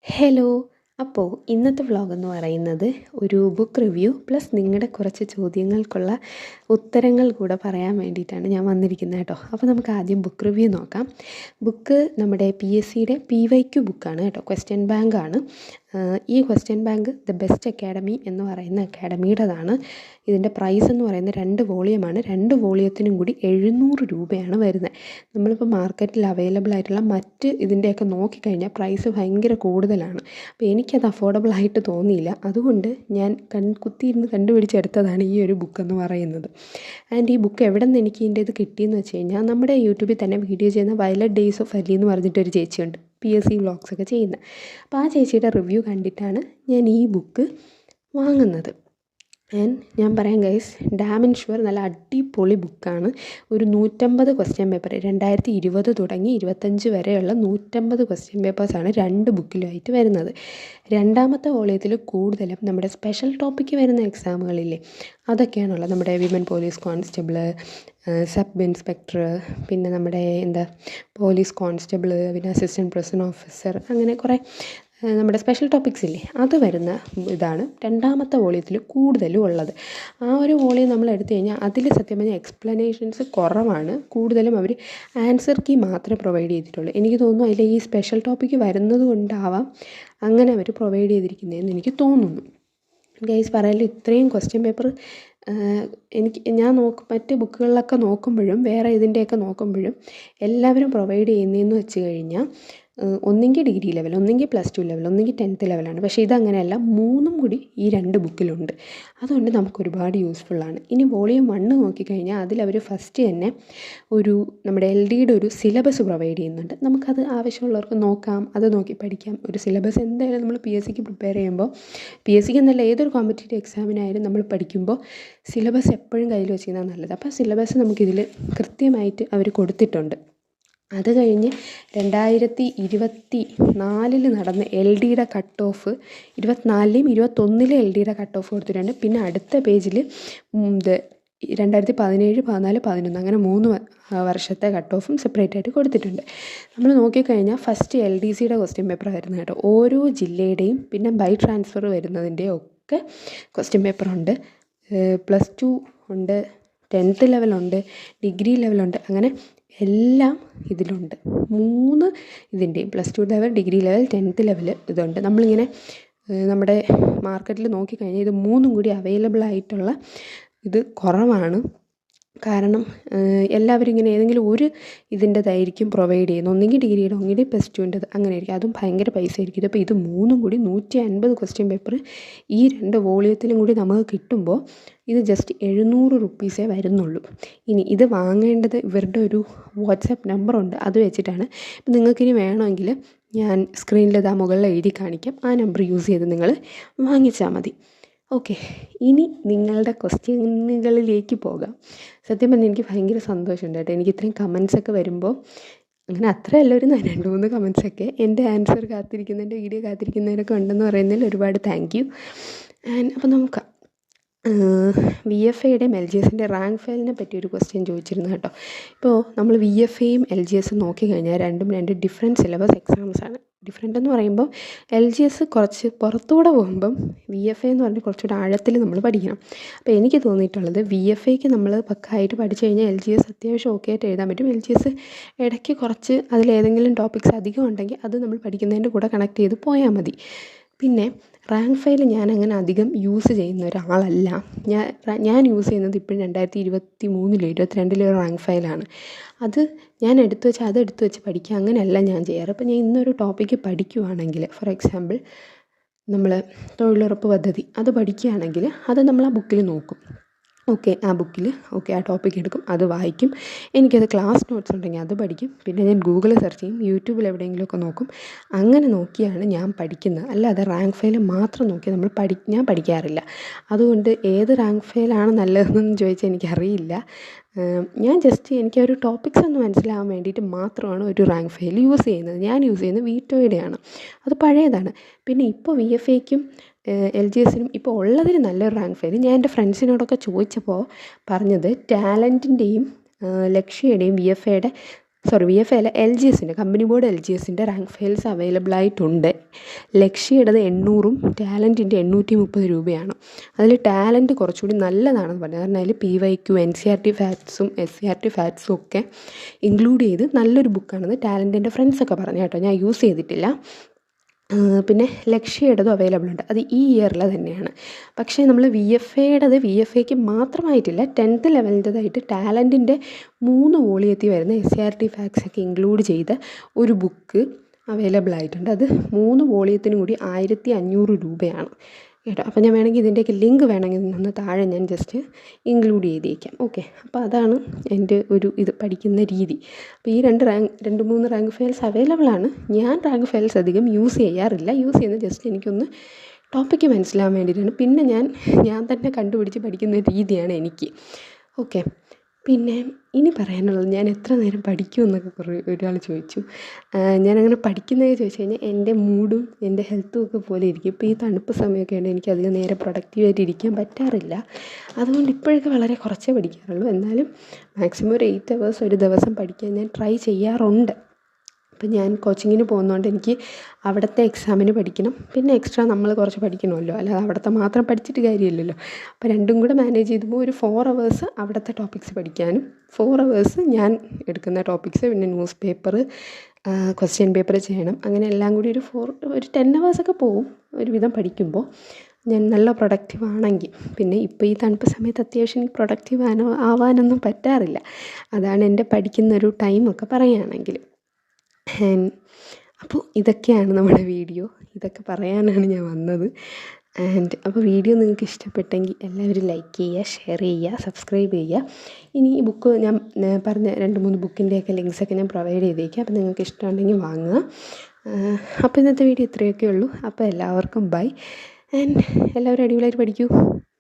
Hello. അപ്പോൾ ഇന്നത്തെ വ്ളോഗെന്ന് പറയുന്നത് ഒരു ബുക്ക് റിവ്യൂ പ്ലസ് നിങ്ങളുടെ കുറച്ച് ചോദ്യങ്ങൾക്കുള്ള ഉത്തരങ്ങൾ കൂടെ പറയാൻ വേണ്ടിയിട്ടാണ് ഞാൻ വന്നിരിക്കുന്നത് കേട്ടോ. അപ്പോൾ നമുക്ക് ആദ്യം ബുക്ക് റിവ്യൂ നോക്കാം. ബുക്ക് നമ്മുടെ PSCയുടെ PYQ ബുക്കാണ് കേട്ടോ. ക്വസ്റ്റ്യൻ ബാങ്കാണ്. ഈ question bank the best academy എന്ന് പറയുന്ന അക്കാഡമിയുടേതാണ്. ഇതിൻ്റെ പ്രൈസ് എന്ന് പറയുന്നത് 2 വോളിയമാണ്. 2 വോളിയത്തിനും കൂടി 700 രൂപയാണ് വരുന്നത്. നമ്മളിപ്പോൾ മാർക്കറ്റിൽ അവൈലബിൾ ആയിട്ടുള്ള മറ്റ് ഇതിൻ്റെയൊക്കെ നോക്കിക്കഴിഞ്ഞാൽ പ്രൈസ് ഭയങ്കര കൂടുതലാണ്. അപ്പോൾ എനിക്കത് അഫോർഡബിൾ ആയിട്ട് തോന്നിയില്ല. അതുകൊണ്ട് ഞാൻ കുത്തിയിരുന്ന് കണ്ടുപിടിച്ചെടുത്തതാണ് ഈ ഒരു ബുക്കെന്ന് പറയുന്നത്. ആൻഡ് ഈ ബുക്ക് എവിടെ നിന്ന് എനിക്ക് ഇതിൻ്റെ ഇത് കിട്ടിയെന്ന് വെച്ച് കഴിഞ്ഞാൽ നമ്മുടെ യൂട്യൂബിൽ തന്നെ വീഡിയോ ചെയ്യുന്ന വയലറ്റ് ഡേയ്സ് ഓഫ് അലി എന്ന് പറഞ്ഞിട്ടൊരു ചേച്ചിയുണ്ട്, PSC വ്ളോഗ്സ് ഒക്കെ ചെയ്യുന്നത്. അപ്പോൾ ആ ചേച്ചിയുടെ റിവ്യൂ കണ്ടിട്ടാണ് ഞാൻ ഈ ബുക്ക് വാങ്ങുന്നത്. ആൻഡ് ഞാൻ പറയാം ഗൈസ്, ഡാം ആൻഡ് ഷുവർ നല്ല അടിപൊളി ബുക്കാണ്. ഒരു 150 ക്വസ്റ്റ്യൻ പേപ്പർ 2020 തുടങ്ങി 25 വരെയുള്ള 150 ക്വസ്റ്റ്യൻ പേപ്പേഴ്സാണ് 2 ബുക്കിലുമായിട്ട് വരുന്നത്. രണ്ടാമത്തെ വോളിയത്തിൽ കൂടുതലും നമ്മുടെ സ്പെഷ്യൽ ടോപ്പിക്ക് വരുന്ന എക്സാമുകളില്ലേ, അതൊക്കെയാണുള്ളത്. നമ്മുടെ women police constable, sub inspector, പിന്നെ നമ്മുടെ പോലീസ് കോൺസ്റ്റബിൾ, പിന്നെ അസിസ്റ്റൻറ്റ് പ്രസൻ ഓഫീസർ, അങ്ങനെ കുറേ നമ്മുടെ സ്പെഷ്യൽ ടോപ്പിക്സ് ഇല്ലേ, അത് വരുന്ന ഇതാണ് രണ്ടാമത്തെ വോളിയത്തിൽ കൂടുതലും ഉള്ളത്. ആ ഒരു വോളിയം നമ്മൾ എടുത്തു കഴിഞ്ഞാൽ അതിൽ സത്യം പറഞ്ഞാൽ എക്സ്പ്ലനേഷൻസ് കുറവാണ്. കൂടുതലും അവർ ആൻസർ കീ മാത്രമേ പ്രൊവൈഡ് ചെയ്തിട്ടുള്ളൂ. എനിക്ക് തോന്നുന്നു അതിൽ ഈ സ്പെഷ്യൽ ടോപ്പിക്ക് വരുന്നത് കൊണ്ടാവാം അങ്ങനെ അവർ പ്രൊവൈഡ് ചെയ്തിരിക്കുന്നതെന്ന് എനിക്ക് തോന്നുന്നു. ഗൈസ് പറയാലോ, ഇത്രയും ക്വസ്റ്റ്യൻ പേപ്പർ ഞാൻ മറ്റ് ബുക്കുകളിലൊക്കെ നോക്കുമ്പോഴും വേറെ ഇതിൻ്റെയൊക്കെ നോക്കുമ്പോഴും എല്ലാവരും പ്രൊവൈഡ് ചെയ്യുന്നതെന്ന് വെച്ച് കഴിഞ്ഞാൽ ഒന്നെങ്കിൽ ഡിഗ്രി ലെവൽ, ഒന്നെങ്കിൽ +2 ലെവൽ, ഒന്നെങ്കിൽ 10th ലെവലാണ്. പക്ഷേ ഇതങ്ങനെയല്ല, 3ഉം കൂടി ഈ 2 ബുക്കിലുണ്ട്. അതുകൊണ്ട് നമുക്ക് ഒരുപാട് യൂസ്ഫുള്ളാണ്. ഇനി വോളിയം 1 നോക്കിക്കഴിഞ്ഞാൽ അതിലവർ ഫസ്റ്റ് തന്നെ നമ്മുടെ LDയുടെ ഒരു സിലബസ് പ്രൊവൈഡ് ചെയ്യുന്നുണ്ട്. നമുക്കത് ആവശ്യമുള്ളവർക്ക് നോക്കാം, അത് നോക്കി പഠിക്കാം. ഒരു സിലബസ് എന്തായാലും നമ്മൾ PSCക്ക് പ്രിപ്പയർ ചെയ്യുമ്പോൾ, PSCക്ക് എന്നല്ല ഏതൊരു കോമ്പറ്റേറ്റീവ് എക്സാമിനായാലും നമ്മൾ പഠിക്കുമ്പോൾ സിലബസ് എപ്പോഴും കയ്യിൽ വെച്ചിരുന്നാൽ നല്ലത്. അപ്പോൾ സിലബസ് നമുക്കിതിൽ കൃത്യമായിട്ട് അവർ കൊടുത്തിട്ടുണ്ട്. അത് കഴിഞ്ഞ് 2024 നടന്ന LDയുടെ കട്ട് ഓഫ് 24ലെയും 21ലെ LDയുടെ കട്ട് ഓഫ് കൊടുത്തിട്ടുണ്ട്. പിന്നെ അടുത്ത പേജിൽ 2017, 14, 11 അങ്ങനെ 3 വർഷത്തെ കട്ട് ഓഫും സെപ്പറേറ്റ് ആയിട്ട് കൊടുത്തിട്ടുണ്ട്. നമ്മൾ നോക്കിക്കഴിഞ്ഞാൽ ഫസ്റ്റ് LDCയുടെ ക്വസ്റ്റ്യൻ പേപ്പർ വരുന്നത് കേട്ടോ. ഓരോ ജില്ലയുടെയും പിന്നെ ബൈ ട്രാൻസ്ഫർ വരുന്നതിൻ്റെയും ഒക്കെ ക്വസ്റ്റ്യൻ പേപ്പറുണ്ട്. +2 ഉണ്ട്, 10th ലെവലുണ്ട്, ഡിഗ്രി ലെവലുണ്ട്, അങ്ങനെ എല്ലാം ഇതിലുണ്ട്. 3 ഇതിൻ്റെയും +2 level, degree level, 10th level ഇതുണ്ട്. നമ്മളിങ്ങനെ നമ്മുടെ മാർക്കറ്റിൽ നോക്കിക്കഴിഞ്ഞാൽ ഇത് 3ഉം കൂടി അവൈലബിൾ ആയിട്ടുള്ള ഇത് കുറവാണ്. കാരണം എല്ലാവരും ഇങ്ങനെ ഏതെങ്കിലും ഒരു ഇതിൻ്റെതായിരിക്കും പ്രൊവൈഡ് ചെയ്യുന്നത്. ഒന്നെങ്കിൽ ഡിഗ്രിയുടെ, ഒന്നെങ്കിൽ +2ൻ്റെത്, അങ്ങനെ ആയിരിക്കും. അതും ഭയങ്കര പൈസ ആയിരിക്കും. അപ്പോൾ ഇത് 3ഉം കൂടി 150 ക്വസ്റ്റ്യൻ പേപ്പർ ഈ 2 വോളിയത്തിലും കൂടി നമുക്ക് കിട്ടുമ്പോൾ ഇത് ജസ്റ്റ് 700 റുപ്പീസേ വരുന്നുള്ളൂ. ഇനി ഇത് വാങ്ങേണ്ടത് ഇവരുടെ ഒരു വാട്സാപ്പ് നമ്പറുണ്ട്, അത് വെച്ചിട്ടാണ്. ഇപ്പം നിങ്ങൾക്കിനി വേണമെങ്കിൽ ഞാൻ സ്ക്രീനിൽ ഇതാ മുകളിൽ എഴുതി കാണിക്കാം. ആ നമ്പർ യൂസ് ചെയ്ത് നിങ്ങൾ വാങ്ങിച്ചാൽ മതി. ഓക്കെ, ഇനി നിങ്ങളുടെ ക്വസ്റ്റ്യനുകളിലേക്ക് പോകാം. സത്യം പറഞ്ഞാൽ എനിക്ക് ഭയങ്കര സന്തോഷമുണ്ട് കേട്ടോ. എനിക്ക് ഇത്രയും കമൻസൊക്കെ വരുമ്പോൾ, അങ്ങനെ അത്രയല്ല, ഒരു 2-3 കമൻസൊക്കെ എൻ്റെ ആൻസർ കാത്തിരിക്കുന്നതിൻ്റെ വീഡിയോ കാത്തിരിക്കുന്നതിനൊക്കെ ഉണ്ടെന്ന് പറയുന്നതിൽ ഒരുപാട് താങ്ക് യു. അപ്പോൾ നമുക്ക് VFAയുടെയും LGSൻ്റെ റാങ്ക് ഫയലിനെ പറ്റി ഒരു ക്വസ്റ്റ്യൻ ചോദിച്ചിരുന്നു കേട്ടോ. ഇപ്പോൾ നമ്മൾ VFAയും LGSും നോക്കിക്കഴിഞ്ഞാൽ രണ്ടും 2 ഡിഫറെൻറ്റ് സിലബസ് എക്സാംസാണ്. ഡിഫറെൻ്റ് എന്ന് പറയുമ്പോൾ LGS കുറച്ച് പുറത്തുകൂടെ പോകുമ്പം VFA എന്ന് പറഞ്ഞാൽ കുറച്ചുകൂടെ ആഴത്തിൽ നമ്മൾ പഠിക്കണം. അപ്പോൾ എനിക്ക് തോന്നിയിട്ടുള്ളത് VFAയ്ക്ക് നമ്മൾ പക്കായിട്ട് പഠിച്ചു കഴിഞ്ഞാൽ LGS അത്യാവശ്യം ഓക്കെ ആയിട്ട് എഴുതാൻ പറ്റും. LGS ഇടയ്ക്ക് കുറച്ച് അതിലേതെങ്കിലും ടോപ്പിക്സ് അധികം ഉണ്ടെങ്കിൽ അത് നമ്മൾ പഠിക്കുന്നതിൻ്റെ കൂടെ കണക്ട് ചെയ്ത് പോയാൽ മതി. പിന്നെ റാങ്ക് ഫയൽ ഞാൻ അങ്ങനെ അധികം യൂസ് ചെയ്യുന്ന ഒരാളല്ല. ഞാൻ യൂസ് ചെയ്യുന്നത് ഇപ്പോഴും 2023-ലോ 2022-ലോ റാങ്ക് ഫയലാണ്. അത് ഞാൻ എടുത്തു വെച്ച് പഠിക്കുക, അങ്ങനെയല്ല ഞാൻ ചെയ്യാറ്. അപ്പോൾ ഞാൻ ഇന്നൊരു ടോപ്പിക്ക് പഠിക്കുകയാണെങ്കിൽ, ഫോർ എക്സാമ്പിൾ നമ്മൾ തൊഴിലുറപ്പ് പദ്ധതി അത് പഠിക്കുകയാണെങ്കിൽ അത് നമ്മൾ ആ ബുക്കിൽ നോക്കും. ആ ടോപ്പിക്ക് എടുക്കും, അത് വായിക്കും. എനിക്കത് ക്ലാസ് നോട്ട്സ് ഉണ്ടെങ്കിൽ അത് പഠിക്കും. പിന്നെ ഞാൻ ഗൂഗിളിൽ സെർച്ച് ചെയ്യും, യൂട്യൂബിൽ എവിടെയെങ്കിലുമൊക്കെ നോക്കും. അങ്ങനെ നോക്കിയാണ് ഞാൻ പഠിക്കുന്നത്. അല്ലാതെ റാങ്ക് ഫയൽ മാത്രം നോക്കി ഞാൻ പഠിക്കാറില്ല. അതുകൊണ്ട് ഏത് റാങ്ക് ഫയലാണ് നല്ലതെന്ന് ചോദിച്ചാൽ എനിക്കറിയില്ല. ഞാൻ ജസ്റ്റ് എനിക്ക് ഒരു ടോപ്പിക്സ് ഒന്ന് മനസ്സിലാവാൻ വേണ്ടിയിട്ട് മാത്രമാണ് ഒരു റാങ്ക് ഫയൽ യൂസ് ചെയ്യുന്നത്. ഞാൻ യൂസ് ചെയ്യുന്നത് വീറ്റോയുടെയാണ്, അത് പഴയതാണ്. പിന്നെ ഇപ്പോൾ VFAയ്ക്കും LGSനും ഇപ്പോൾ ഉള്ളതിന് നല്ലൊരു റാങ്ക് ഫയൽ ഞാൻ എൻ്റെ ഫ്രണ്ട്സിനോടൊക്കെ ചോദിച്ചപ്പോൾ പറഞ്ഞത് ടാലൻറ്റിൻ്റെയും ലക്ഷ്യയുടെയും VFAയുടെ VFA അല്ല, LGSൻ്റെ കമ്പനി ബോർഡ് LGSൻ്റെ റാങ്ക് ഫയൽസ് അവൈലബിൾ ആയിട്ടുണ്ട്. ലക്ഷ്യയുടേത് 800-ഉം ടാലൻറ്റിൻ്റെ 830 രൂപയാണ്. അതിൽ ടാലൻറ്റ് കുറച്ചുകൂടി നല്ലതാണെന്ന് പറഞ്ഞത്. കാരണം അതിൽ PYQ, NCERT ഫാക്ട്സും SCERT ഫാക്ട്സും ഒക്കെ ഇൻക്ലൂഡ് ചെയ്ത് നല്ലൊരു ബുക്കാണെന്ന് ടാലൻറ്റിൻ്റെ ഫ്രണ്ട്സൊക്കെ പറഞ്ഞു കേട്ടോ. ഞാൻ യൂസ് ചെയ്തിട്ടില്ല. പിന്നെ ലക്ഷ്യയുടേതും അവൈലബിൾ ഉണ്ട്. അത് ഈ ഇയറിൽ തന്നെയാണ്. പക്ഷേ നമ്മൾ VFAക്ക് മാത്രമായിട്ടില്ല, 10th ലെവലിൻ്റെതായിട്ട് ടാലൻറ്റിൻ്റെ 3 വോളിയത്തിൽ വരുന്ന SCERT ഫാക്ട്സ് ഒക്കെ ഇൻക്ലൂഡ് ചെയ്ത ഒരു ബുക്ക് അവൈലബിൾ ആയിട്ടുണ്ട്. അത് 3 വോളിയത്തിനും കൂടി 1500 രൂപയാണ് കേട്ടോ. അപ്പോൾ ഞാൻ വേണമെങ്കിൽ ഇതിൻ്റെയൊക്കെ ലിങ്ക് വേണമെങ്കിൽ ഒന്ന് താഴെ ഞാൻ ജസ്റ്റ് ഇൻക്ലൂഡ് ചെയ്തേക്കാം. ഓക്കെ, അപ്പോൾ അതാണ് എൻ്റെ ഒരു പഠിക്കുന്ന രീതി. അപ്പോൾ ഈ 2-3 റാങ്ക് ഫയൽസ് അവൈലബിൾ ആണ്. ഞാൻ റാങ്ക് ഫയൽസ് അധികം യൂസ് ചെയ്യാറില്ല. യൂസ് ചെയ്യുന്നത് ജസ്റ്റ് എനിക്കൊന്ന് ടോപ്പിക്ക് മനസ്സിലാവാൻ വേണ്ടിയിട്ടാണ്. പിന്നെ ഞാൻ തന്നെ കണ്ടുപിടിച്ച് പഠിക്കുന്ന രീതിയാണ് എനിക്ക്. ഓക്കെ, പിന്നെ ഇനി പറയാനുള്ളത്, ഞാൻ എത്ര നേരം പഠിക്കുമെന്നൊക്കെ ഒരാൾ ചോദിച്ചു. ഞാനങ്ങനെ പഠിക്കുന്നതൊക്കെ ചോദിച്ചു കഴിഞ്ഞാൽ എൻ്റെ മൂഡും എൻ്റെ ഹെൽത്തും ഒക്കെ പോലെ ഇരിക്കും. ഇപ്പോൾ ഈ തണുപ്പ് സമയമൊക്കെ ഉണ്ട്, എനിക്ക് അധികം നേരം പ്രൊഡക്റ്റീവായിട്ട് ഇരിക്കാൻ പറ്റാറില്ല. അതുകൊണ്ട് ഇപ്പോഴൊക്കെ വളരെ കുറച്ചേ പഠിക്കാറുള്ളൂ. എന്നാലും മാക്സിമം ഒരു 8 hours ഒരു ദിവസം പഠിക്കാൻ ഞാൻ ട്രൈ ചെയ്യാറുണ്ട്. അപ്പം ഞാൻ കോച്ചിങ്ങിന് പോകുന്നതുകൊണ്ട് എനിക്ക് അവിടുത്തെ എക്സാമിന് പഠിക്കണം, പിന്നെ എക്സ്ട്രാ നമ്മൾ കുറച്ച് പഠിക്കണമല്ലോ. അല്ലാതെ അവിടുത്തെ മാത്രം പഠിച്ചിട്ട് കാര്യമില്ലല്ലോ. അപ്പോൾ രണ്ടും കൂടെ മാനേജ് ചെയ്തപ്പോൾ ഒരു 4 hours അവിടുത്തെ ടോപ്പിക്സ് പഠിക്കാനും 4 hours ഞാൻ എടുക്കുന്ന ടോപ്പിക്സ്, പിന്നെ ന്യൂസ് പേപ്പർ, ക്വസ്റ്റ്യൻ പേപ്പർ ചെയ്യണം. അങ്ങനെ എല്ലാം കൂടി ഒരു 10 hours ഒക്കെ പോവും ഒരുവിധം പഠിക്കുമ്പോൾ. ഞാൻ നല്ല പ്രൊഡക്റ്റീവ് ആണെങ്കിൽ. പിന്നെ ഇപ്പോൾ ഈ തണുപ്പ് സമയത്ത് അത്യാവശ്യം എനിക്ക് പ്രൊഡക്റ്റീവ് ആവാനൊന്നും പറ്റാറില്ല. അതാണ് എൻ്റെ പഠിക്കുന്നൊരു ടൈമൊക്കെ പറയുകയാണെങ്കിൽ. അപ്പോൾ ഇതൊക്കെയാണ് നമ്മുടെ വീഡിയോ. ഇതൊക്കെ പറയാനാണ് ഞാൻ വന്നത്. അപ്പോൾ വീഡിയോ നിങ്ങൾക്ക് ഇഷ്ടപ്പെട്ടെങ്കിൽ എല്ലാവരും ലൈക്ക് ചെയ്യുക, ഷെയർ ചെയ്യുക, സബ്സ്ക്രൈബ് ചെയ്യുക. ഇനി ഈ ബുക്ക് ഞാൻ പറഞ്ഞ 2-3 ബുക്കിൻ്റെയൊക്കെ ലിങ്ക്സൊക്കെ ഞാൻ പ്രൊവൈഡ് ചെയ്തേക്കാം. അപ്പോൾ നിങ്ങൾക്ക് ഇഷ്ടമുണ്ടെങ്കിൽ വാങ്ങുക. അപ്പോൾ ഇന്നത്തെ വീഡിയോ ഇത്രയൊക്കെ ഉള്ളൂ. അപ്പോൾ എല്ലാവർക്കും ബൈ. എല്ലാവരും അടിപൊളിയായിട്ട് പഠിക്കൂ.